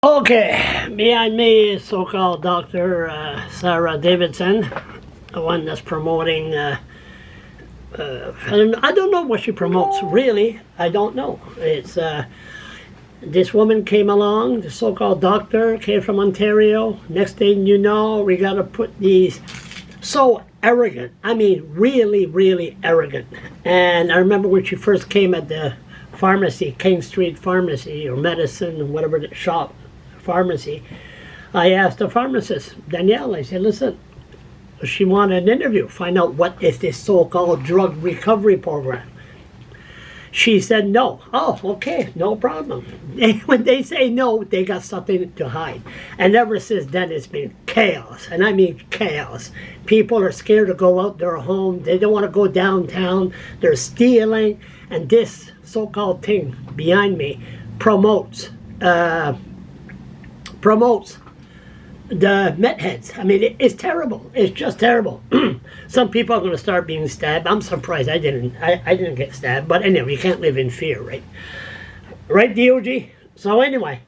Okay, behind me is so-called Dr. Sera Davidson, the one that's promoting, and I don't know what she promotes, really. I don't know. It's, this woman came along, the so-called doctor, came from Ontario. Next thing you know, we got to put these, so arrogant. I mean, really, really arrogant. And I remember when she first came at the pharmacy, King Street Pharmacy, or medicine, whatever the shop, pharmacy, I asked the pharmacist, Danielle, I said, listen, she wanted an interview, find out what is this so-called drug recovery program. She said no. Oh, okay, no problem. When they say no, they got something to hide. And ever since then, it's been chaos, and I mean chaos. People are scared to go out their home. They don't want to go downtown. They're stealing, and this so-called thing behind me promotes the meth heads. I mean, it's terrible. It's just terrible. Some people are going to start being stabbed. I'm surprised I didn't get stabbed. But anyway, you can't live in fear, right? Right, DOG? So anyway,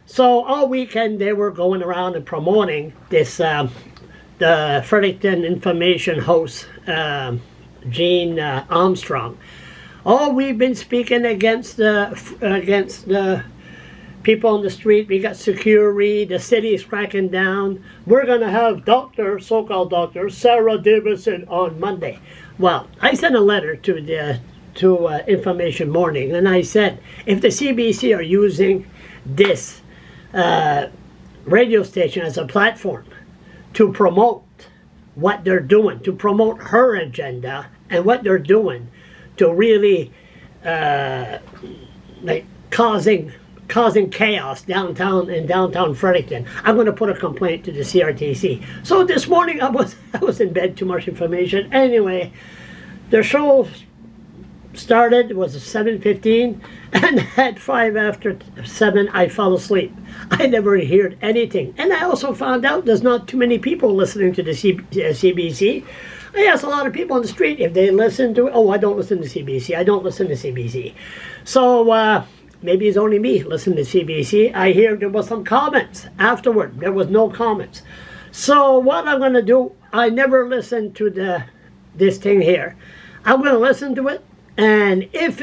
so all weekend they were going around and promoting this, the Fredericton Information host, Jeanne Armstrong. Oh, we've been speaking against the people on the street. We got security. The city is cracking down. We're going to have so-called Dr.Sera Davidson on Monday. Well, I sent a letter to Information Morning, and I said, if the CBC are using this radio station as a platform to promote what they're doing, to promote her agenda and what they're doing to really causing chaos downtown in downtown Fredericton, I'm going to put a complaint to the CRTC. So this morning I was in bed, too much information. Anyway, the show started, it was 7:15, and at 7:05 I fell asleep. I never heard anything. And I also found out there's not too many people listening to the CBC. I asked a lot of people on the street if they listen to it. Oh, I don't listen to CBC. I don't listen to CBC. So, maybe it's only me listening to CBC. I hear there was some comments. Afterward, there was no comments. So what I'm going to do, I never listened to this thing here. I'm going to listen to it, and if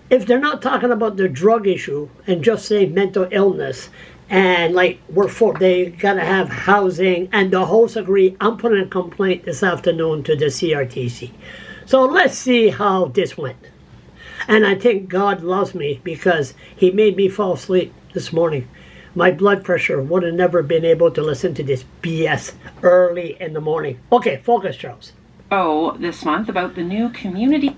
they're not talking about the drug issue and just say mental illness, and like they got to have housing, and the hosts agree, I'm putting a complaint this afternoon to the CRTC. So let's see how this went. And I think God loves me because he made me fall asleep this morning. My blood pressure would have never been able to listen to this BS early in the morning. Okay, focus, Charles. This month about the new community.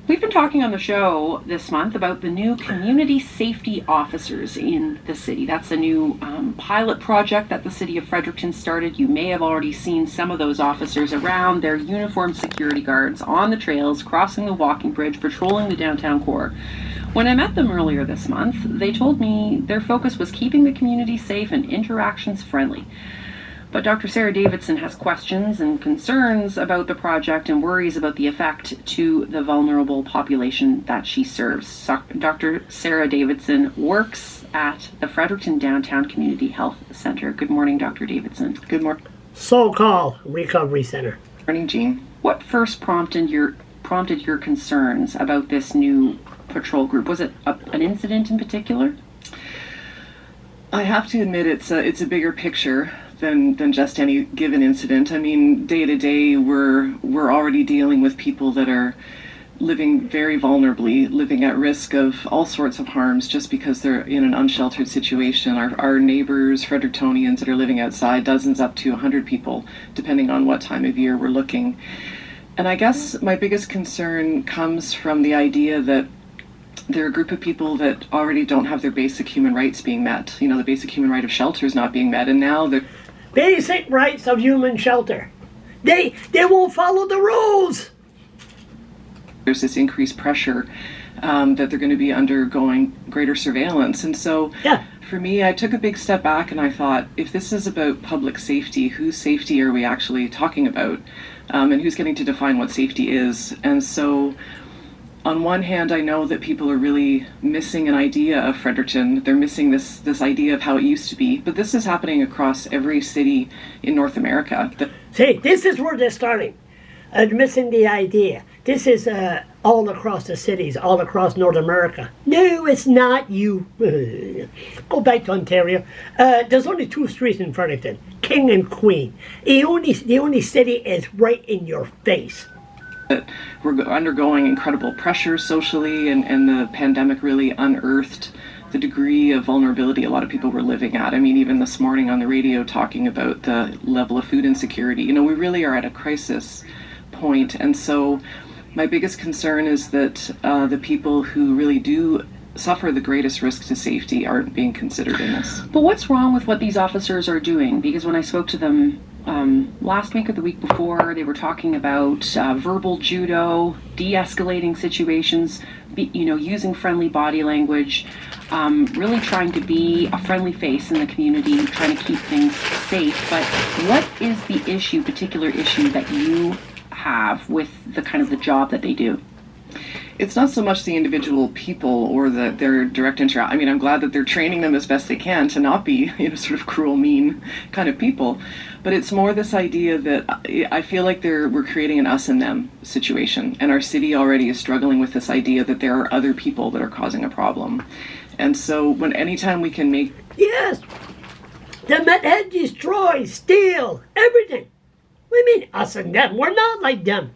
We've been talking on the show this month about the new community safety officers in the city. That's a new pilot project that the city of Fredericton started. You may have already seen some of those officers around. They're uniformed security guards on the trails, crossing the walking bridge, patrolling the downtown core. When I met them earlier this month, they told me their focus was keeping the community safe and interactions friendly. But Dr. Sera Davidson has questions and concerns about the project and worries about the effect to the vulnerable population that she serves. Dr. Sera Davidson works at the Fredericton Downtown Community Health Center. Good morning, Dr. Davidson. Good morning. So-called recovery center. Morning, Jean. What first prompted your concerns about this new patrol group? Was it an incident in particular? I have to admit it's a bigger picture than just any given incident. I mean, day to day, we're already dealing with people that are living very vulnerably, living at risk of all sorts of harms just because they're in an unsheltered situation. Our neighbors, Frederictonians that are living outside, dozens up to 100 people, depending on what time of year we're looking. And I guess my biggest concern comes from the idea that they're a group of people that already don't have their basic human rights being met. You know, the basic human right of shelter is not being met, and now they're... Basic rights of human shelter. They won't follow the rules. There's this increased pressure that they're going to be undergoing greater surveillance. And so for me, I took a big step back and I thought, if this is about public safety, whose safety are we actually talking about? And who's getting to define what safety is? And so on one hand, I know that people are really missing an idea of Fredericton. They're missing this idea of how it used to be. But this is happening across every city in North America. See, this is where they're starting. Missing the idea. This is all across the cities, all across North America. No, it's not. You go back to Ontario. There's only 2 streets in Fredericton, King and Queen. The only city is right in your face. That we're undergoing incredible pressure socially, and the pandemic really unearthed the degree of vulnerability a lot of people were living at. I mean, even this morning on the radio talking about the level of food insecurity. We really are at a crisis point. And so my biggest concern is that the people who really do suffer the greatest risk to safety aren't being considered in this. But what's wrong with what these officers are doing? Because when I spoke to them last week or the week before, they were talking about verbal judo, de-escalating situations, using friendly body language, really trying to be a friendly face in the community, trying to keep things safe. But what is the particular issue that you have with the job that they do? It's not so much the individual people or their direct interaction. I mean, I'm glad that they're training them as best they can to not be, sort of cruel, mean kind of people. But it's more this idea that I feel like we're creating an us and them situation. And our city already is struggling with this idea that there are other people that are causing a problem. And so anytime we can make... Yes! The Methead destroys, steal, everything. What do you mean, us and them? We're not like them.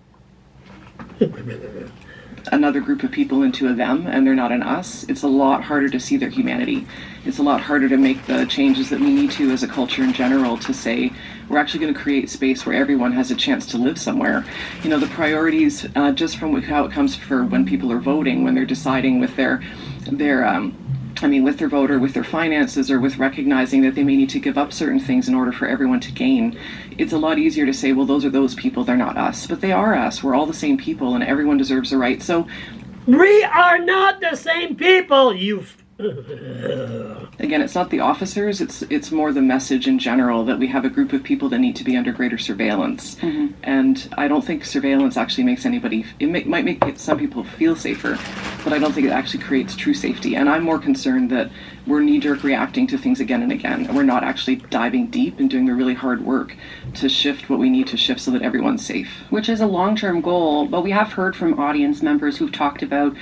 Another group of people into a them and they're not an us, it's a lot harder to see their humanity. It's a lot harder to make the changes that we need to as a culture in general to say we're actually going to create space where everyone has a chance to live somewhere. The priorities, just from how it comes for when people are voting, when they're deciding with their with their vote or with their finances or with recognizing that they may need to give up certain things in order for everyone to gain, it's a lot easier to say, well, those are those people, they're not us. But they are us. We're all the same people and everyone deserves a right. So we are not the same people, you... Again, it's not the officers, it's more the message in general that we have a group of people that need to be under greater surveillance. Mm-hmm. And I don't think surveillance actually makes anybody, might make some people feel safer, but I don't think it actually creates true safety. And I'm more concerned that we're knee-jerk reacting to things again and again, and we're not actually diving deep and doing the really hard work to shift what we need to shift so that everyone's safe. Which is a long-term goal, but we have heard from audience members who've talked about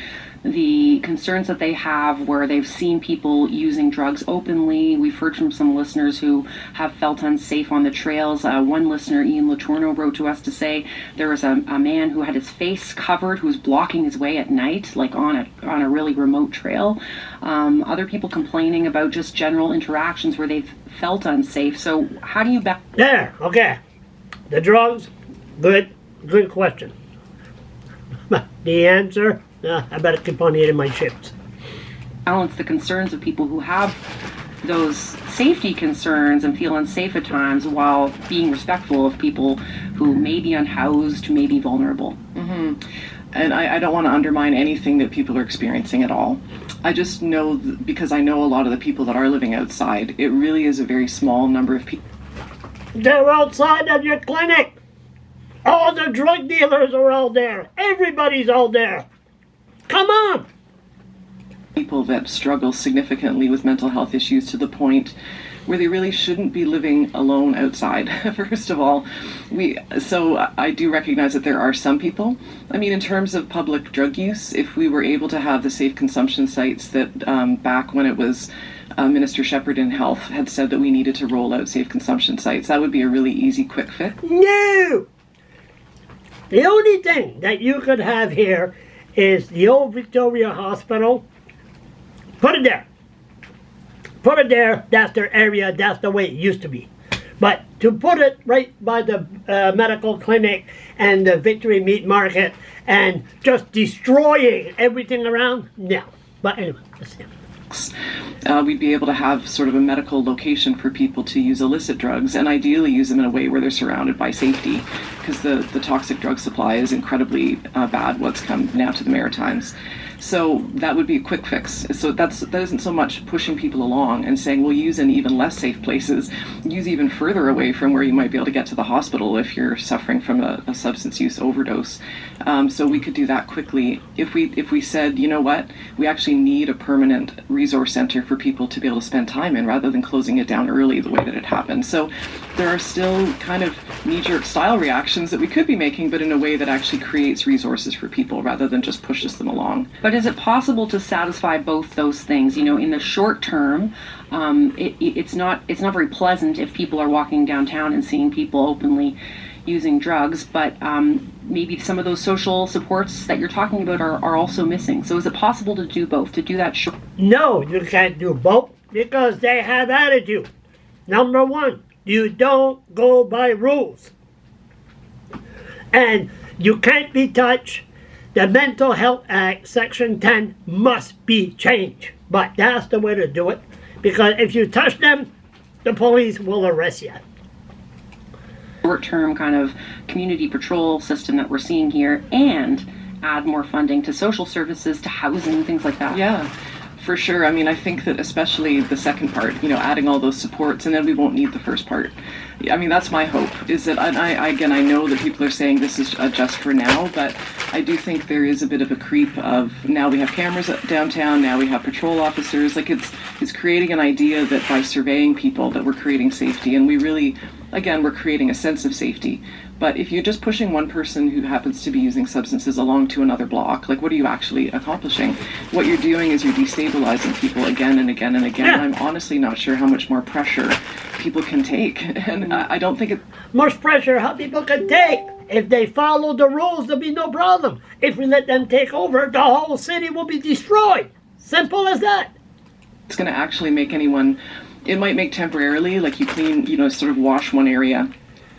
the concerns that they have where they've seen people using drugs openly. We've heard from some listeners who have felt unsafe on the trails. One listener, Ian Letourneau, wrote to us to say there was a man who had his face covered who was blocking his way at night, like on a really remote trail. Other people complaining about just general interactions where they've felt unsafe. So how do you There, okay. The drugs, good question. The answer, I better keep on eating my chips. Balance the concerns of people who have those safety concerns and feel unsafe at times while being respectful of people who may be unhoused, may be vulnerable. Mm-hmm. And I don't want to undermine anything that people are experiencing at all. I just know, because I know a lot of the people that are living outside, it really is a very small number of people. They're outside of your clinic. All the drug dealers are all there. Everybody's all there. Come on. People that struggle significantly with mental health issues to the point where they really shouldn't be living alone outside. First of all, so I do recognize that there are some people. I mean, in terms of public drug use, if we were able to have the safe consumption sites that back when it was Minister Shepherd in Health had said that we needed to roll out safe consumption sites, that would be a really easy, quick fix. No! The only thing that you could have here is the old Victoria Hospital. Put it there. Put it there. That's their area. That's the way it used to be. But to put it right by the medical clinic and the Victory Meat Market and just destroying everything around, no. But anyway, let's see. We'd be able to have sort of a medical location for people to use illicit drugs and ideally use them in a way where they're surrounded by safety, because the toxic drug supply is incredibly bad what's come now to the Maritimes. So that would be a quick fix. So that isn't so much pushing people along and saying, well, use in even less safe places, use even further away from where you might be able to get to the hospital if you're suffering from a substance use overdose. So we could do that quickly if we said, you know what, we actually need a permanent resource center for people to be able to spend time in rather than closing it down early the way that it happened. So there are still kind of knee-jerk style reactions that we could be making, but in a way that actually creates resources for people rather than just pushes them along. But is it possible to satisfy both those things? You know, in the short term, it's not very pleasant if people are walking downtown and seeing people openly using drugs, but maybe some of those social supports that you're talking about are also missing. So is it possible to do both, to do that short? No, you can't do both because they have attitude. Number one, you don't go by rules. And you can't be touched. The Mental Health Act, Section 10, must be changed. But that's the way to do it. Because if you touch them, the police will arrest you. Short-term kind of community patrol system that we're seeing here, and add more funding to social services, to housing, things like that. Yeah, for sure. I mean, I think that especially the second part, you know, adding all those supports, and then we won't need the first part. I mean, that's my hope, is that, I know that people are saying this is just for now, but I do think there is a bit of a creep of, now we have cameras downtown, now we have patrol officers. Like, it's creating an idea that by surveying people that we're creating safety, and we really, again, we're creating a sense of safety. But if you're just pushing one person who happens to be using substances along to another block, like, what are you actually accomplishing? What you're doing is you're destabilizing people again and again and again. Yeah. I'm honestly not sure how much more pressure people can take. And I don't think it... Much pressure how people can take. If they follow the rules, there'll be no problem. If we let them take over, the whole city will be destroyed. Simple as that. It's going to actually make anyone... It might make temporarily, like you clean, you know, sort of wash one area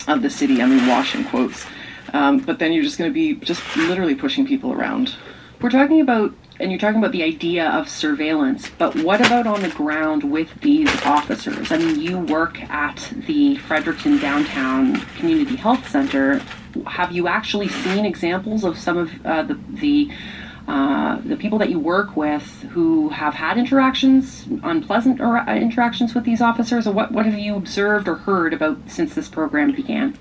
of the city, I mean wash in quotes, but then you're just going to be just literally pushing people around. We're talking about, and you're talking about the idea of surveillance, but what about on the ground with these officers? I mean, you work at the Fredericton Downtown Community Health Center. Have you actually seen examples of some of the people that you work with who have had interactions, unpleasant interactions with these officers, or what have you observed or heard about since this program began?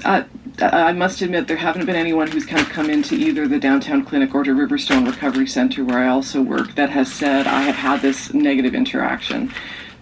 I must admit there haven't been anyone who's kind of come into either the downtown clinic or to Riverstone Recovery Center, where I also work, that has said, I have had this negative interaction.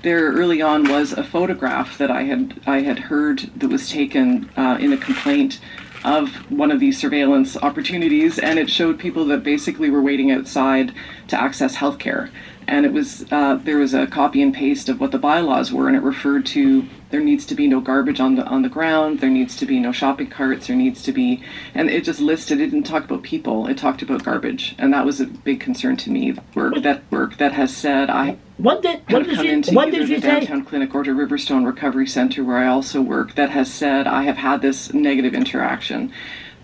There early on was a photograph that I had heard that was taken in a complaint of one of these surveillance opportunities, and it showed people that basically were waiting outside to access healthcare. And it was there was a copy and paste of what the bylaws were, and it referred to there needs to be no garbage on the ground, there needs to be no shopping carts, there needs to be, and it just listed. It didn't talk about people, it talked about garbage, and that was a big concern to me. Work that has said What did you say? Downtown clinic or to Riverstone Recovery Center, where I also work, that has said I have had this negative interaction.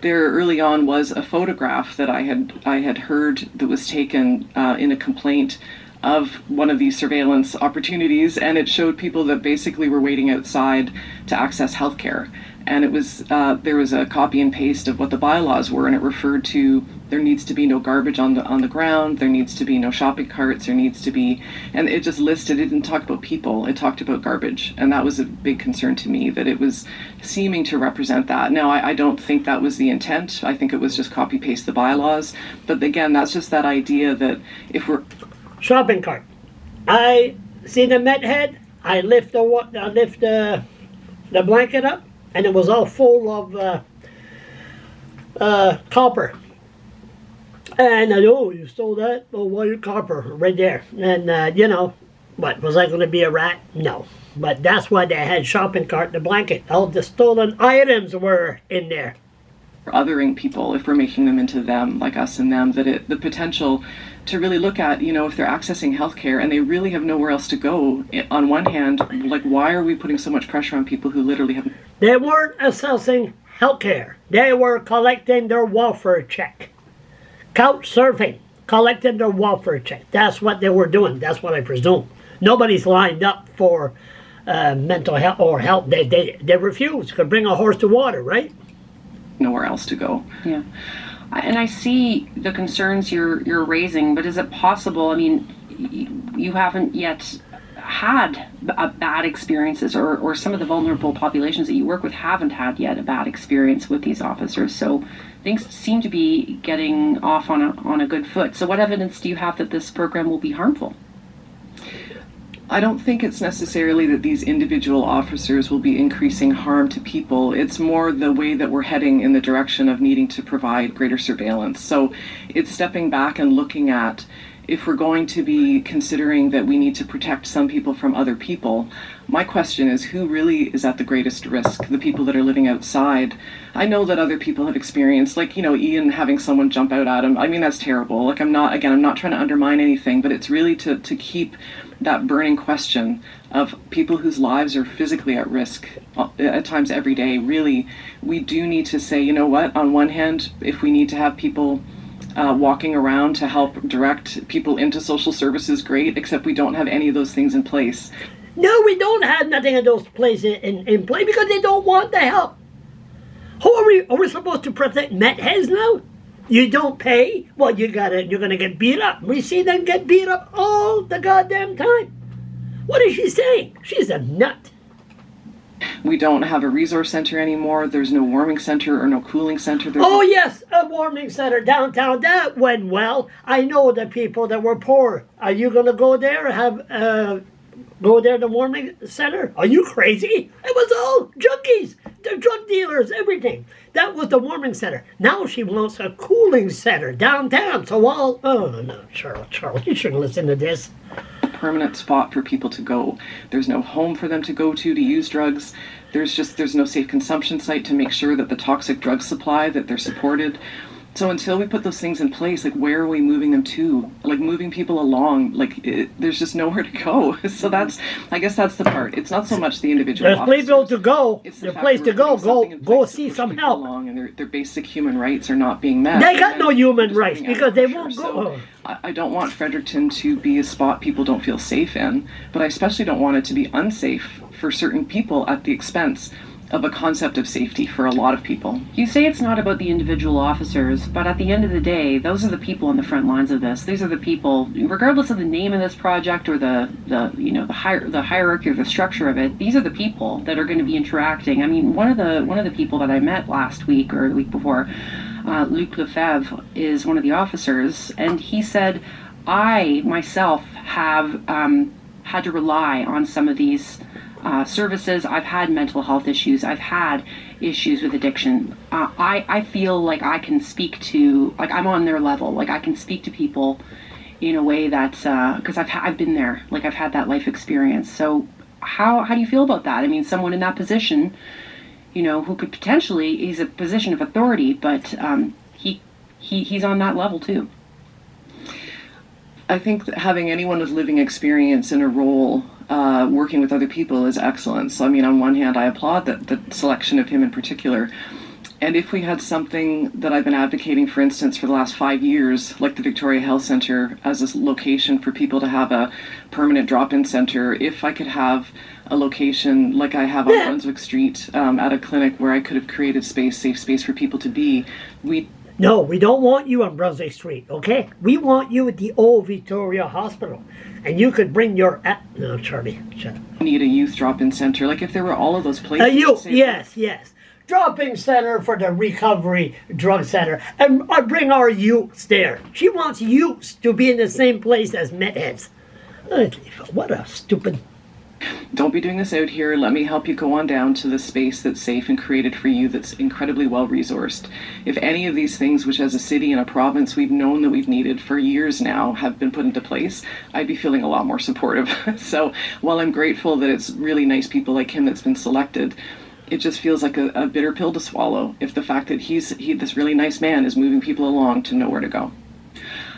There early on was a photograph that I had heard that was taken in a complaint of one of these surveillance opportunities, and it showed people that basically were waiting outside to access healthcare. And it was there was a copy and paste of what the bylaws were, and it referred to there needs to be no garbage on the ground, there needs to be no shopping carts, there needs to be, and it just listed. It didn't talk about people, it talked about garbage, and that was a big concern to me, that it was seeming to represent that. Now I don't think that was the intent. I think it was just copy paste the bylaws, but again, that's just that idea that if we're shopping cart. I see the med head. I lift the blanket up, and it was all full of copper. And you stole that? Oh, well, your copper right there. And you know, what was I going to be a rat? No. But that's why they had shopping cart, the blanket. All the stolen items were in there. Othering people, if we're making them into them, like us and them, that the potential to really look at, you know, if they're accessing healthcare and they really have nowhere else to go, on one hand, like, why are we putting so much pressure on people who literally have... They weren't accessing healthcare. They were collecting their welfare check. Couch surfing, collecting their welfare check. That's what they were doing. That's what I presume. Nobody's lined up for mental health or help. They refused. Could bring a horse to water, right? Nowhere else to go. Yeah. And I see the concerns you're raising, but is it possible? I mean, you haven't yet had bad experiences, or some of the vulnerable populations that you work with haven't had yet a bad experience with these officers. So things seem to be getting off on a good foot. So what evidence do you have that this program will be harmful? I don't think it's necessarily that these individual officers will be increasing harm to people. It's more the way that we're heading in the direction of needing to provide greater surveillance. So it's stepping back and looking at, if we're going to be considering that we need to protect some people from other people, my question is, who really is at the greatest risk? The people that are living outside. I know that other people have experienced, like, Ian having someone jump out at him. I mean, that's terrible. Like, I'm not trying to undermine anything, but it's really to keep that burning question of people whose lives are physically at risk at times every day. Really, we do need to say, you know what, on one hand, if we need to have people walking around to help direct people into social services, great, except we don't have any of those things in place. No, we don't have nothing of those places in play because they don't want the help. Who are we supposed to protect metheads now? You don't pay? Well, you're gonna get beat up. We see them get beat up all the goddamn time. What is she saying? She's a nut. We don't have a resource center anymore. There's no warming center or no cooling center. Oh yes, a warming center downtown. That went well. I know the people that were poor. Are you gonna go there and go there to the warming center? Are you crazy? It was all junkies, the drug dealers, everything. That was the warming center. Now she wants a cooling center downtown. So oh no, Charles, you shouldn't listen to this. Permanent spot for people to go. There's no home for them to go to use drugs. There's no safe consumption site to make sure that the toxic drug supply, that they're supported. So until we put those things in place, like, where are we moving them to? Like, moving people along, there's just nowhere to go. So I guess that's the part. It's not so much the individual There's officers. place to go. It's the place to go. Go see some help. Along, and their basic human rights are not being met. They got no human rights because they won't go. So I don't want Fredericton to be a spot people don't feel safe in, but I especially don't want it to be unsafe for certain people at the expense of a concept of safety for a lot of people. You say it's not about the individual officers, but at the end of the day, those are the people on the front lines of this. These are the people, regardless of the name of this project or the hierarchy or the structure of it. These are the people that are going to be interacting. I mean, one of the people that I met last week or the week before, Luc Lefebvre, is one of the officers, and he said, I myself have had to rely on some of these services. I've had mental health issues. I've had issues with addiction. I feel like I can speak to, like, I'm on their level. Like, I can speak to people in a way that's, because I've been there. Like, I've had that life experience. So how do you feel about that? I mean, someone in that position, who could potentially, he's a position of authority, but he's on that level too. I think that having anyone with living experience in a role working with other people is excellent. So, I mean, on one hand, I applaud the selection of him in particular. And if we had something that I've been advocating, for instance, for the last 5 years, like the Victoria Health Centre as a location for people to have a permanent drop-in centre, if I could have a location like I have on Brunswick Street at a clinic where I could have created safe space for people to be, No, we don't want you on Brunswick Street, okay? We want you at the old Victoria Hospital. And you could bring your... No, Charlie, shut up. Need a youth drop-in center. Like, if there were all of those places... Yes. Drop-in center for the recovery drug center. And bring our youths there. She wants youths to be in the same place as metheads. What a stupid... Don't be doing this out here. Let me help you go on down to the space that's safe and created for you, that's incredibly well-resourced. If any of these things, which as a city and a province we've known that we've needed for years now, have been put into place, I'd be feeling a lot more supportive. So while I'm grateful that it's really nice people like him that's been selected, it just feels like a bitter pill to swallow if the fact that this really nice man is moving people along to nowhere to go.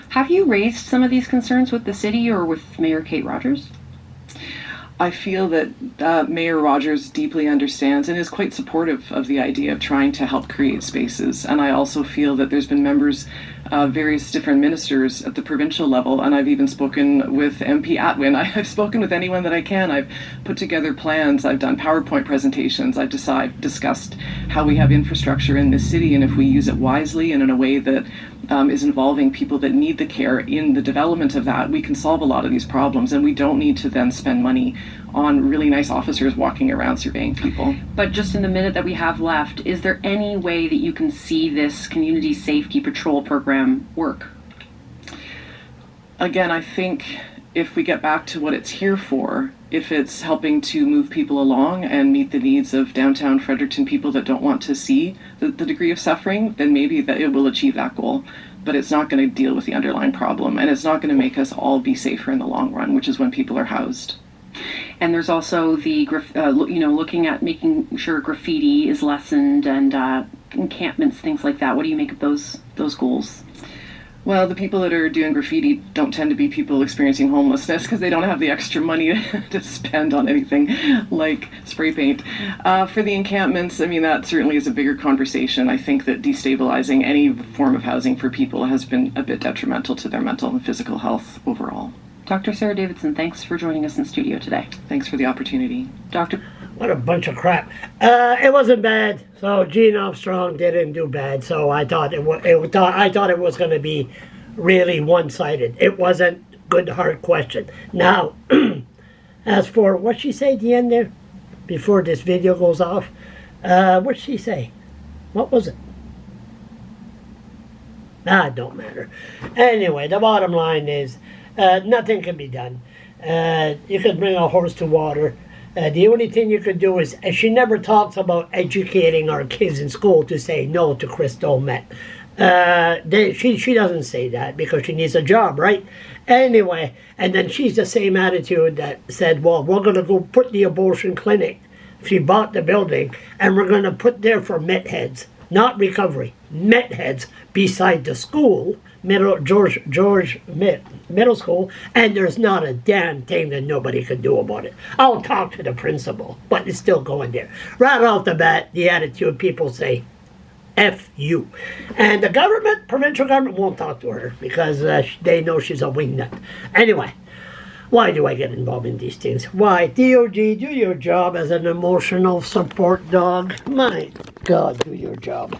Have you raised some of these concerns with the city or with Mayor Kate Rogers? I feel that Mayor Rogers deeply understands and is quite supportive of the idea of trying to help create spaces. And I also feel that there's been members of various different ministers at the provincial level, and I've even spoken with MP Atwin. I've spoken with anyone that I can. I've put together plans. I've done PowerPoint presentations. I've discussed how we have infrastructure in this city, and if we use it wisely and in a way that is involving people that need the care in the development of that, we can solve a lot of these problems, and we don't need to then spend money on really nice officers walking around surveying people. But just in the minute that we have left, is there any way that you can see this community safety patrol program work? Again, I think if we get back to what it's here for, if it's helping to move people along and meet the needs of downtown Fredericton people that don't want to see the degree of suffering, then maybe that it will achieve that goal. But it's not going to deal with the underlying problem, and it's not going to make us all be safer in the long run, which is when people are housed. And there's also the, looking at making sure graffiti is lessened and encampments, things like that. What do you make of those goals? Well, the people that are doing graffiti don't tend to be people experiencing homelessness because they don't have the extra money to spend on anything like spray paint. For the encampments, I mean, that certainly is a bigger conversation. I think that destabilizing any form of housing for people has been a bit detrimental to their mental and physical health overall. Dr. Sera Davidson, thanks for joining us in studio today. Thanks for the opportunity. Dr. What a bunch of crap. It wasn't bad. So Jeanne Armstrong didn't do bad. So I thought it was going to be really one-sided. It wasn't good hard question. Now, as for what she say at the end there, before this video goes off, what'd she say? What was it? It don't matter. Anyway, the bottom line is nothing can be done. You could bring a horse to water. The only thing you could do is, she never talks about educating our kids in school to say no to crystal meth. She doesn't say that because she needs a job, right? Anyway, and then she's the same attitude that said, well, we're going to go put the abortion clinic. She bought the building, and we're going to put there for meth heads, not recovery, meth heads beside the school, George Middle School, and there's not a damn thing that nobody can do about it. I'll talk to the principal, but it's still going there. Right off the bat, the attitude people say, F you. And the government, provincial government, won't talk to her because they know she's a wingnut. Anyway, why do I get involved in these things? Why? DOG, do your job as an emotional support dog. My God, do your job.